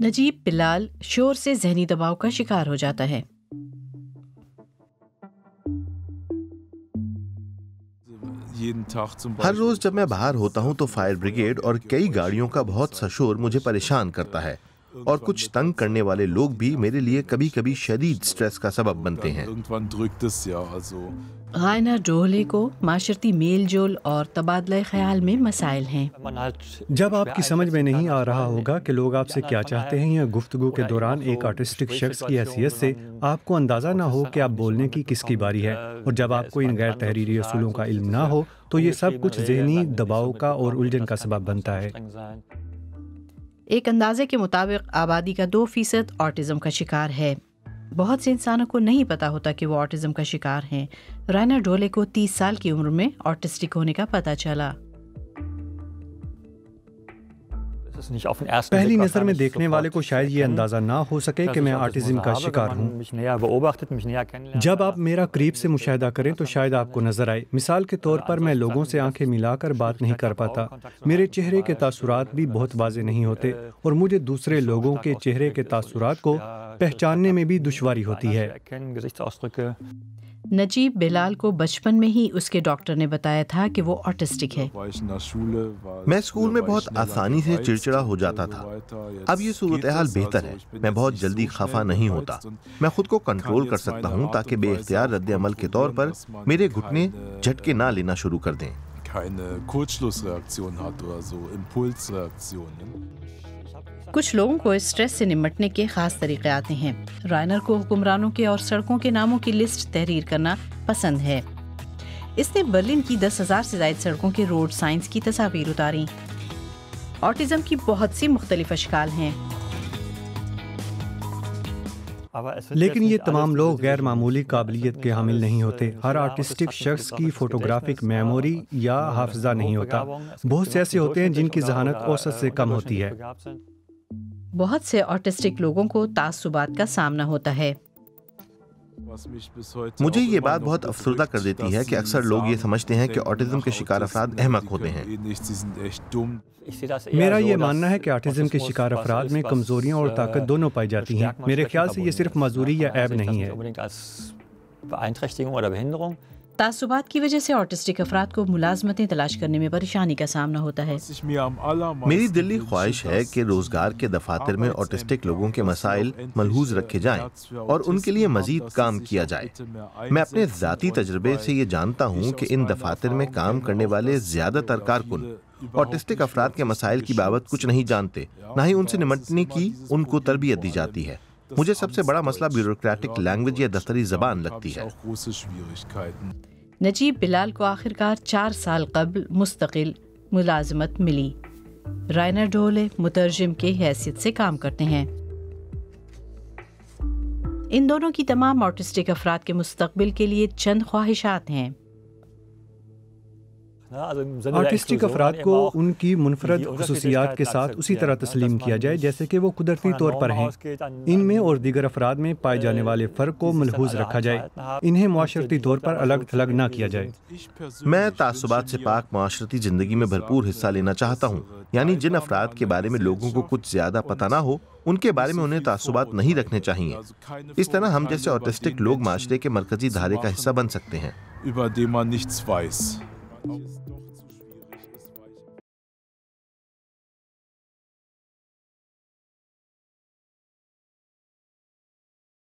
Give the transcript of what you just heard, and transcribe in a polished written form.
نجیب بلال شور سے ذہنی دباؤ کا شکار ہو جاتا ہے۔ ہر روز جب میں باہر ہوتا ہوں تو فائر بریگیڈ اور کئی گاڑیوں کا بہت سا شور مجھے پریشان کرتا ہے، اور کچھ تنگ کرنے والے لوگ بھی میرے لیے کبھی کبھی شدید سٹریس کا سبب بنتے ہیں۔ غائنہ ڈوہلے کو معاشرتی میل جول اور تبادلہ خیال میں مسائل ہیں۔ جب آپ کی سمجھ میں نہیں آ رہا ہوگا کہ لوگ آپ سے کیا چاہتے ہیں، یا گفتگو کے دوران ایک آرٹسٹک شخص کی حیثیت سے آپ کو اندازہ نہ ہو کہ آپ بولنے کی کس کی باری ہے، اور جب آپ کو ان غیر تحریری اصولوں کا علم نہ ہو، تو یہ سب کچھ ذہنی دباؤ کا اور الجھن کا سبب بنتا ہے۔ ایک اندازے کے مطابق آبادی کا 2% آٹزم کا شکار ہے۔ بہت سے انسانوں کو نہیں پتا ہوتا کہ وہ آٹزم کا شکار ہیں۔ رائنا ڈولے کو 30 سال کی عمر میں آٹسٹک ہونے کا پتہ چلا۔ پہلی نظر میں دیکھنے والے کو شاید یہ اندازہ نہ ہو سکے کہ میں آٹزم کا شکار ہوں۔ جب آپ میرا قریب سے مشاہدہ کریں تو شاید آپ کو نظر آئے۔ مثال کے طور پر میں لوگوں سے آنکھیں ملا کر بات نہیں کر پاتا، میرے چہرے کے تاثرات بھی بہت واضح نہیں ہوتے، اور مجھے دوسرے لوگوں کے چہرے کے تاثرات کو پہچاننے میں بھی دشواری ہوتی ہے۔ نجیب بلال کو بچپن میں ہی اس کے ڈاکٹر نے بتایا تھا کہ وہ آٹسٹک ہے۔ میں اسکول میں بہت آسانی سے چڑچڑا ہو جھاتا تھا۔ اب یہ صورتحال بہتر ہے، میں بہت جلدی خفا نہیں ہوتا، میں خود کو کنٹرول کر سکتا ہوں تاکہ بے اختیار رد عمل کے طور پر میرے گھٹنے جھٹکے نہ لینا شروع کر دیں۔ کچھ لوگوں کو اسٹریس سے نمٹنے کے خاص طریقے آتے ہیں۔ رائنر کو حکمرانوں کے اور سڑکوں کے ناموں کی لسٹ تحریر کرنا پسند ہے۔ اس نے برلن کی 10,000 سے زائد سڑکوں کے روڈ سائنز کی تصاویر اتاری۔ آٹزم کی بہت سی مختلف اشکال ہیں، لیکن یہ تمام لوگ غیر معمولی قابلیت کے حامل نہیں ہوتے۔ ہر آرٹسٹک شخص کی فوٹوگرافک میموری یا حافظہ نہیں ہوتا۔ بہت سے ایسے ہوتے ہیں جن کی ذہانت اوسط سے کم ہوتی ہے۔ بہت سے آٹسٹک لوگوں کو تعصبات کا سامنا ہوتا ہے۔ مجھے یہ بات بہت افسردہ کر دیتی ہے کہ اکثر لوگ یہ سمجھتے ہیں کہ آٹزم کے شکار افراد احمق ہوتے ہیں۔ میرا یہ ماننا ہے کہ آٹزم کے شکار افراد میں کمزوریاں اور طاقت دونوں پائی جاتی ہیں۔ میرے خیال سے یہ صرف معذوری یا عیب نہیں ہے۔ تعصبات کی وجہ سے آٹسٹک افراد کو ملازمتیں تلاش کرنے میں پریشانی کا سامنا ہوتا ہے۔ میری دلی خواہش ہے کہ روزگار کے دفاتر میں آٹسٹک لوگوں کے مسائل ملحوظ رکھے جائیں اور ان کے لیے مزید کام کیا جائے۔ میں اپنے ذاتی تجربے سے یہ جانتا ہوں کہ ان دفاتر میں کام کرنے والے زیادہ تر کارکن آٹسٹک افراد کے مسائل کی بابت کچھ نہیں جانتے، نہ ہی ان سے نمٹنے کی ان کو تربیت دی جاتی ہے۔ مجھے سب سے بڑا مسئلہ بیوروکریٹک لینگویج یا دفتری زبان لگتی ہے۔ نجیب بلال کو آخرکار 4 سال قبل مستقل ملازمت ملی۔ رائنر ڈولے مترجم کے حیثیت سے کام کرتے ہیں۔ ان دونوں کی تمام آٹسٹک افراد کے مستقبل کے لیے چند خواہشات ہیں۔ آرٹسٹک افراد کو ان کی منفرد خصوصیات کے ساتھ اسی طرح تسلیم کیا جائے جیسے کہ وہ قدرتی طور پر ہیں۔ ان میں اور دیگر افراد میں پائے جانے والے فرق کو ملحوظ رکھا جائے، انہیں معاشرتی طور پر الگ تھلگ نہ کیا جائے۔ میں تعصبات سے پاک معاشرتی زندگی میں بھرپور حصہ لینا چاہتا ہوں، یعنی جن افراد کے بارے میں لوگوں کو کچھ زیادہ پتہ نہ ہو ان کے بارے میں انہیں تعصبات نہیں رکھنے چاہیے۔ اس طرح ہم جیسے آٹسٹک لوگ معاشرے کے مرکزی دھارے کا حصہ بن سکتے ہیں۔